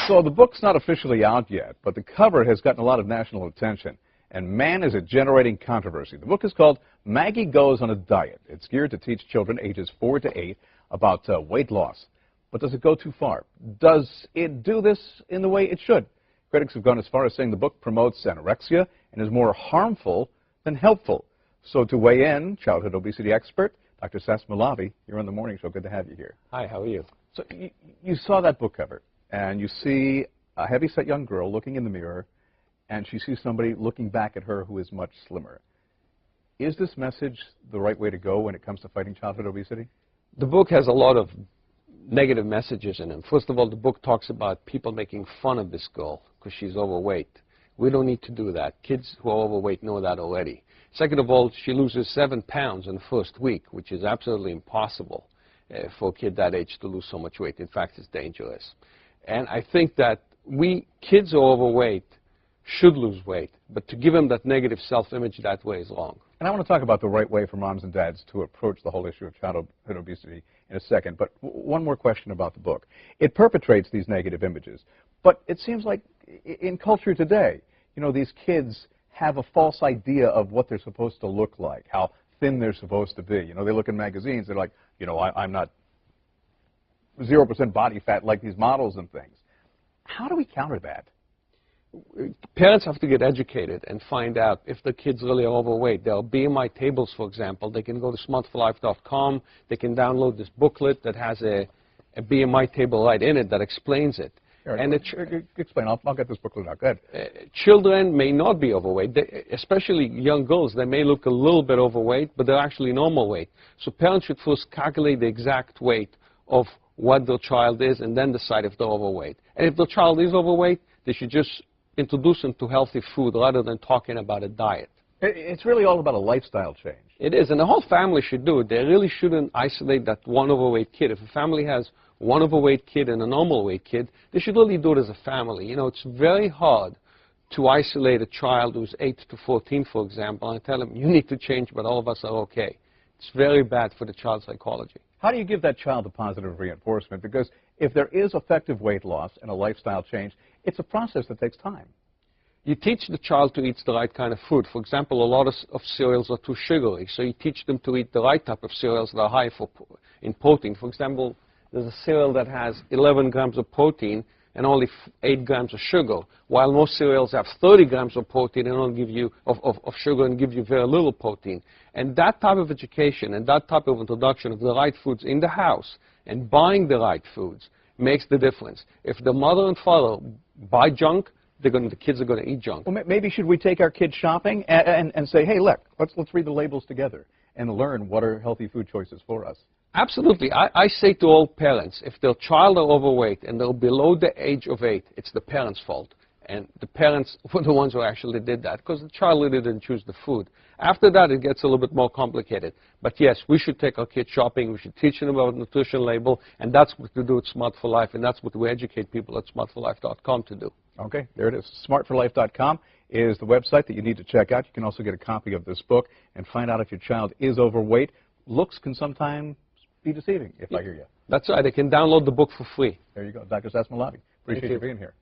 So the book's not officially out yet, but the cover has gotten a lot of national attention. And man, is it generating controversy. The book is called Maggie Goes on a Diet. It's geared to teach children ages 4 to 8 about weight loss. But does it go too far? Does it do this in the way it should? Critics have gone as far as saying the book promotes anorexia and is more harmful than helpful. So to weigh in, childhood obesity expert, Dr. Sass, you're on The Morning Show. Good to have you here. Hi, how are you? So you saw that book cover, and you see a heavy-set young girl looking in the mirror, and she sees somebody looking back at her who is much slimmer. Is this message the right way to go when it comes to fighting childhood obesity? The book has a lot of negative messages in it. First of all, the book talks about people making fun of this girl because she's overweight. We don't need to do that. Kids who are overweight know that already. Second of all, she loses 7 pounds in the first week, which is absolutely impossible for a kid that age to lose so much weight. In fact, it's dangerous. And I think that kids who are overweight should lose weight, but to give them that negative self-image that way is wrong. And I want to talk about the right way for moms and dads to approach the whole issue of childhood obesity in a second, but one more question about the book. It perpetrates these negative images, but it seems like in culture today, you know, these kids have a false idea of what they're supposed to look like, how thin they're supposed to be. You know, they look in magazines, they're like, you know, I'm not 0% body fat like these models and things. How do we counter that? Parents have to get educated and find out if the kids really are overweight. There are BMI tables, for example. They can go to smartforlife.com. They can download this booklet that has a BMI table right in it that explains it. And explain. I'll get this booklet out. Go ahead. Children may not be overweight, especially young girls. They may look a little bit overweight, but they're actually normal weight. So parents should first calculate the exact weight of what their child is and then decide if they're overweight. And if their child is overweight, they should just introduce them to healthy food rather than talking about a diet. It's really all about a lifestyle change. It is, and the whole family should do it. They really shouldn't isolate that one overweight kid. If a family has one overweight kid and a normal weight kid, they should really do it as a family. You know, it's very hard to isolate a child who's 8 to 14, for example, and tell them, you need to change, but all of us are okay. It's very bad for the child's psychology. How do you give that child a positive reinforcement? Because if there is effective weight loss and a lifestyle change, it's a process that takes time. You teach the child to eat the right kind of food. For example, a lot of cereals are too sugary, so you teach them to eat the right type of cereals that are high in protein. For example, there's a cereal that has 11 grams of protein and only 8 grams of sugar, while most cereals have 30 grams of protein and only give you of sugar and give you very little protein. And that type of education and that type of introduction of the right foods in the house and buying the right foods makes the difference. If the mother and father buy junk, the kids are going to eat junk. Well, maybe should we take our kids shopping and say, hey, look, let's read the labels together and learn what are healthy food choices for us. Absolutely. I say to all parents, if their child are overweight and they're below the age of 8, it's the parents' fault. And the parents were the ones who actually did that because the child really didn't choose the food. After that, it gets a little bit more complicated. But yes, we should take our kids shopping. We should teach them about the nutrition label. And that's what we do at Smart for Life. And that's what we educate people at smartforlife.com to do. Okay, there it is. Smartforlife.com is the website that you need to check out. You can also get a copy of this book and find out if your child is overweight. Looks can sometimes be deceiving, if I hear you. That's right. They can download the book for free. There you go. Dr. Sass, appreciate you being here.